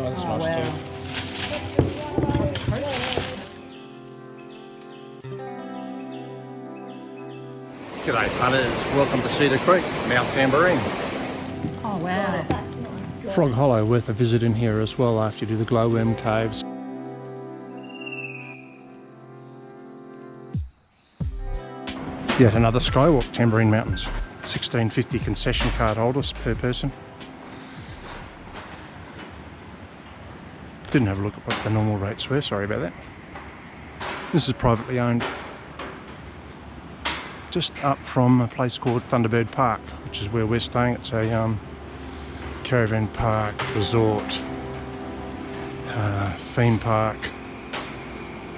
Oh, that's nice too. G'day punters, welcome to Cedar Creek, Mount Tamborine. Oh wow. Frog Hollow, worth a visit in here as well after you do the Glowworm Caves. Yet another skywalk, Tamborine Mountains. $16.50 concession card holders per person. Didn't have a look at what the normal rates were, sorry about that. This is privately owned. Just up from a place called Thunderbird Park, which is where we're staying. It's a caravan park, resort, theme park.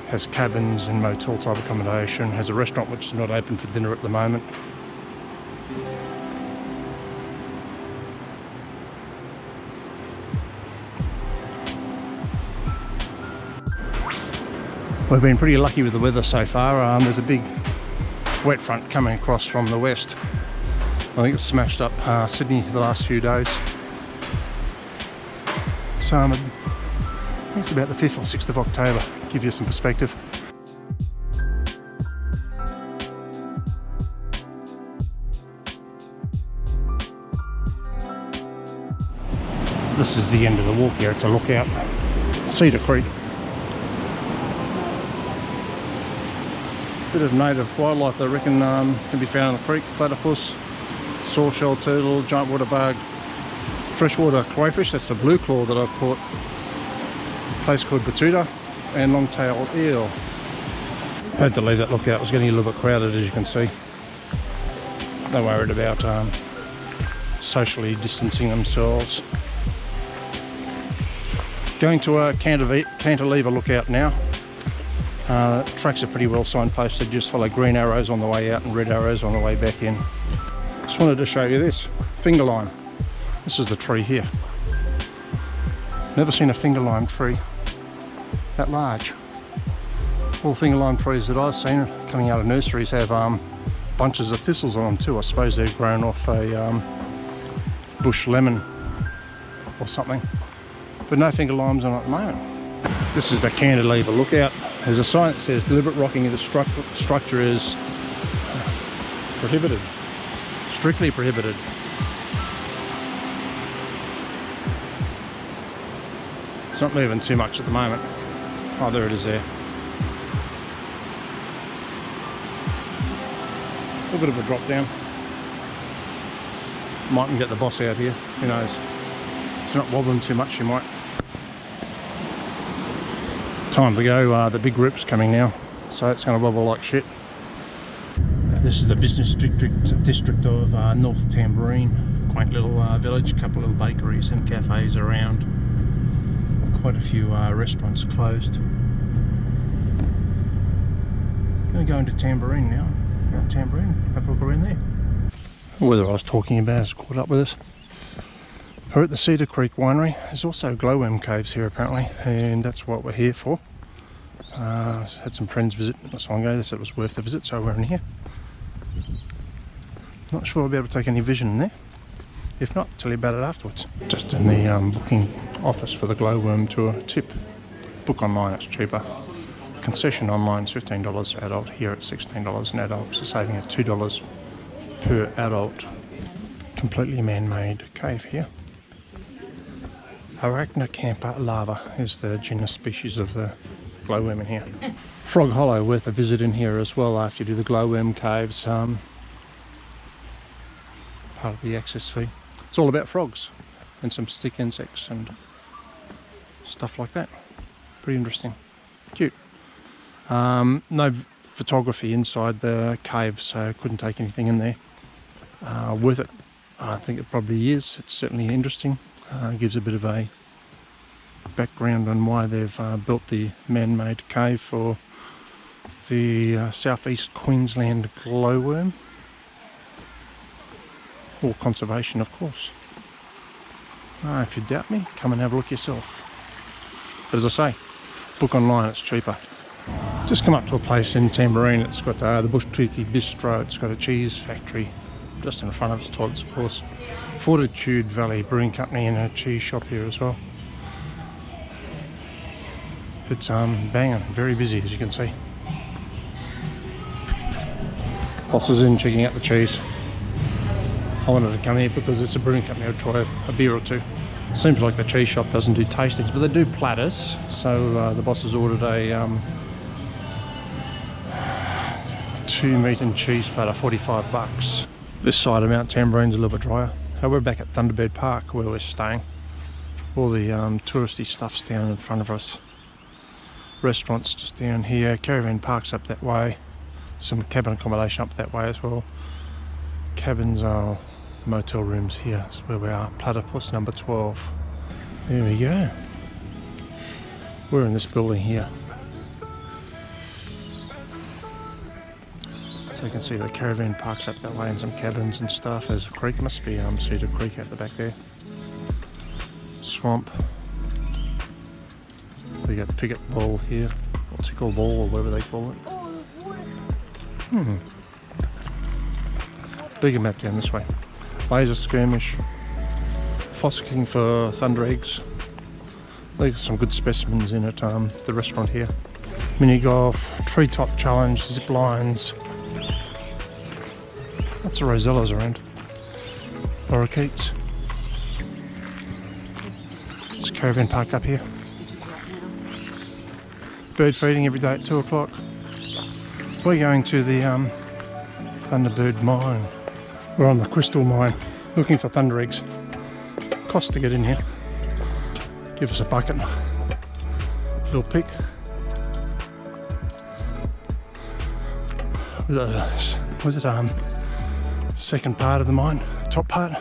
Has cabins and motel type accommodation. Has a restaurant which is not open for dinner at the moment. We've been pretty lucky with the weather so far. There's a big wet front coming across from the west. I think it's smashed up Sydney the last few days. So I think it's about the 5th or 6th of October, give you some perspective. This is the end of the walk here, it's a lookout. Cedar Creek. Bit of native wildlife I reckon can be found in the creek. Platypus, sawshell turtle, giant water bug, freshwater crayfish, that's the blue claw that I've caught. A place called Batuta, and long-tailed eel. Had to leave that lookout, it was getting a little bit crowded as you can see. They're worried about socially distancing themselves. Going to a cantilever lookout now. Tracks are pretty well signposted, just follow green arrows on the way out and red arrows on the way back in. Just wanted to show you this, finger lime. This is the tree here. Never seen a finger lime tree that large. All finger lime trees that I've seen coming out of nurseries have bunches of thistles on them too. I suppose they've grown off a bush lemon or something. But no finger limes on it at the moment. This is the cantilever lookout. There's a sign that says deliberate rocking of the structure is prohibited, strictly prohibited. It's not moving too much at the moment. Oh, there it is there. A little bit of a drop down. Mightn't get the boss out here, who knows. It's not wobbling too much, you might. Time to go, the big group's coming now, so it's going to wobble like shit. This is the business district of North Tamborine. Quaint little village, a couple of bakeries and cafes around. Quite a few restaurants closed. Going to go into Tamborine now. Mount Tamborine, have a look around there. The weather I was talking about has caught up with us. We're at the Cedar Creek winery. There's also Glowworm Caves here apparently, and that's what we're here for. Had some friends visit not so long ago. They said it was worth the visit, so we're in here. Not sure I'll be able to take any vision in there. If not, tell you about it afterwards. Just in the booking office for the Glowworm tour. Tip, book online, it's cheaper. Concession online is $15 adult. Here at $16 an adult, so saving at $2 per adult. Completely man-made cave here. Arachnocampa lava is the genus species of the glowworm in here. Frog Hollow, worth a visit in here as well after you do the Glowworm Caves. Part of the access fee. It's all about frogs and some stick insects and stuff like that. Pretty interesting. Cute. No photography inside the cave, so couldn't take anything in there. Worth it. I think it probably is. It's certainly interesting. Gives a bit of a background on why they've built the man-made cave for the southeast Queensland glowworm. Or conservation, of course. If you doubt me, come and have a look yourself. But as I say, book online, it's cheaper. Just come up to a place in Tamborine. It's got the Bush Tiki Bistro. It's got a cheese factory just in front of its toilets, of course. Fortitude Valley Brewing Company and a cheese shop here as well. It's banging, very busy as you can see. Boss is in checking out the cheese. I wanted to come here because it's a brewing company. I'll try a beer or two. Seems like the cheese shop doesn't do tastings, but they do platters. So the boss has ordered a 2 meat and cheese platter, 45 bucks. This side of Mount Tamborine's a little bit drier. We're back at Thunderbird Park where we're staying. All the touristy stuff's down in front of us. Restaurants just down here. Caravan parks up that way. Some cabin accommodation up that way as well. Cabins are motel rooms here. That's where we are. Platypus number 12. There we go. We're in this building here. So you can see the caravan parks up that way and some cabins and stuff. There's a creek. It must be Cedar Creek out the back there. Swamp. We got Picket Ball here. Or Tickle Ball or whatever they call it. Bigger map down this way. Laser skirmish. Fossicking for thunder eggs. There's some good specimens in at the restaurant here. Mini golf, treetop challenge, zip lines. Lots of rosellas around. Lorikeets. It's a caravan park up here. Bird feeding every day at 2 o'clock. We're going to the Thunderbird mine. We're on the crystal mine looking for thunder eggs. Cost to get in here. Give us a bucket. Little pick. Was it second part of the mine? Top part?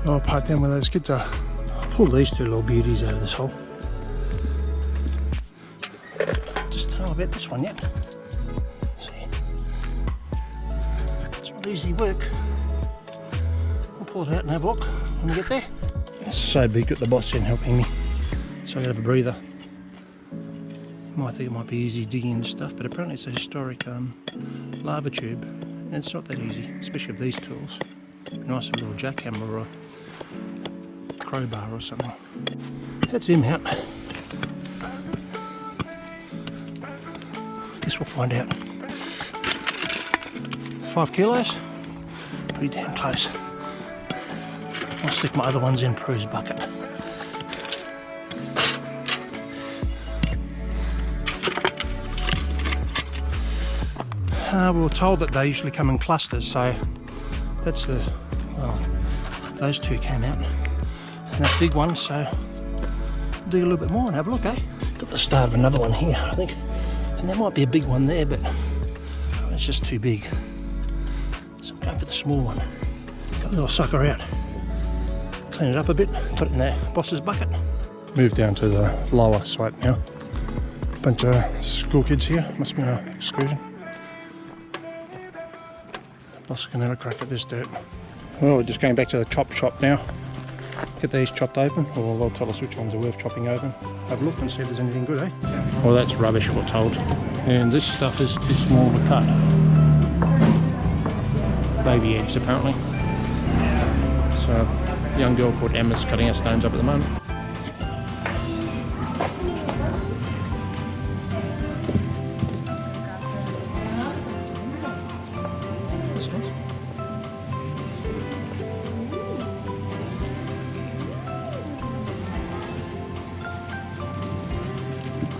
Lower part down where those kids are. Pull these two little beauties out of this hole. Just don't know about this one yet. Let's see. It's not easy work. I'll pull it out and have a look when we get there. It's so big, got the boss in helping me. So I gotta have a breather. Might think it might be easy digging this stuff, but apparently it's a historic lava tube. And it's not that easy, especially with these tools. Nice little jackhammer or a crowbar or something. That's him out. Guess we'll find out. 5 kilos? Pretty damn close. I'll stick my other ones in Prue's bucket. We were told that they usually come in clusters, so that's the, well, those two came out. And that big one, so dig a little bit more and have a look, eh? Got the start of another one here, I think. And there might be a big one there, but it's just too big. So I'm going for the small one. Got a little sucker out. Clean it up a bit, put it in the boss's bucket. Move down to the lower site now. Bunch of school kids here, must be an excursion. Boss can have a crack at this dirt. Well, we're just going back to the chop shop now. Get these chopped open, or they'll tell us which ones are worth chopping open. Have a look and see if there's anything good, eh? Well, that's rubbish, we're told. And this stuff is too small to cut. Baby eggs, apparently. So, a young girl called Emma's cutting our stones up at the moment.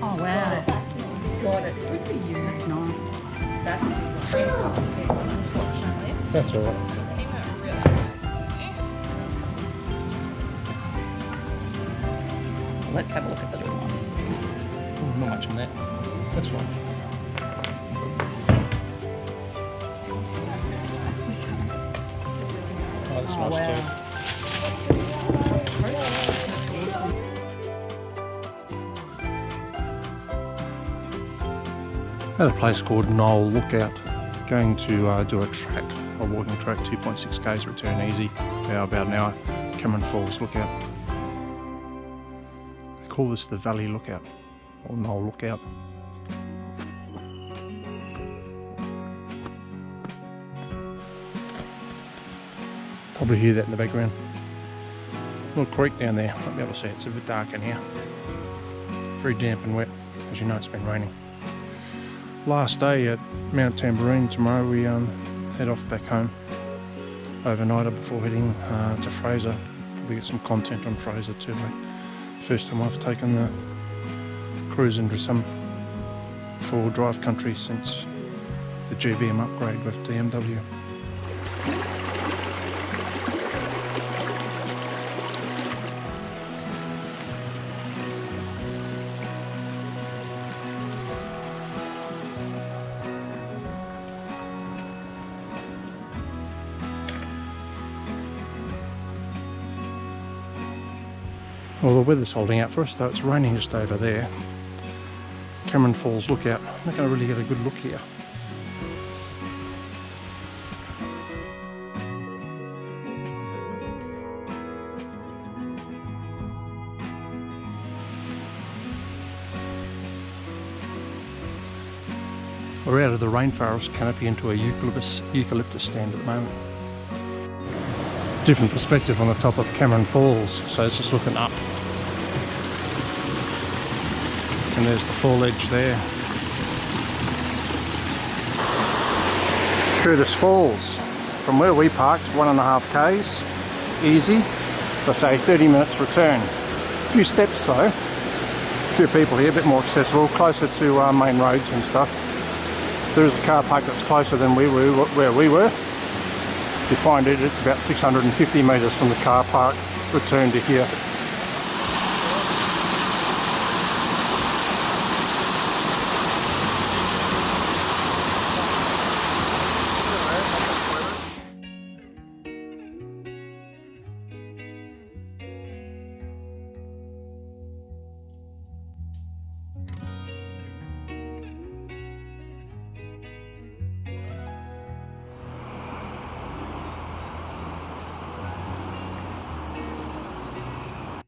Oh wow. Got it. Good for you. That's nice. That's unfortunately. That's alright. Let's have a look at the little ones. Oh, not much in that. That's fine. Oh, that's nice too. At a place called Noel Lookout. Going to do a track, a walking track, 2.6 k's, return easy, about an hour. Cameron Falls Lookout. They call this the Valley Lookout, or Noel Lookout. Probably hear that in the background. Little creek down there, might be able to see it. It's a bit dark in here. very damp and wet. As you know, it's been raining. Last day at Mount Tamborine. Tomorrow we head off back home. Overnighter before heading to Fraser. Probably get some content on Fraser too. First time I've taken the cruise into some four-wheel drive country since the GVM upgrade with BMW. Well, the weather's holding out for us, though it's raining just over there. Cameron Falls Lookout. I'm not going to really get a good look here. We're out of the rainforest canopy into a eucalyptus stand at the moment. Different perspective on the top of Cameron Falls, so it's just looking up. And there's the fall edge there. Through this falls, from where we parked, 1.5 k's, easy. Let's say 30 minutes return. A few steps though, a few people here, a bit more accessible, closer to main roads and stuff. There is a car park that's closer than where we were. If you find it, it's about 650 metres from the car park return to here.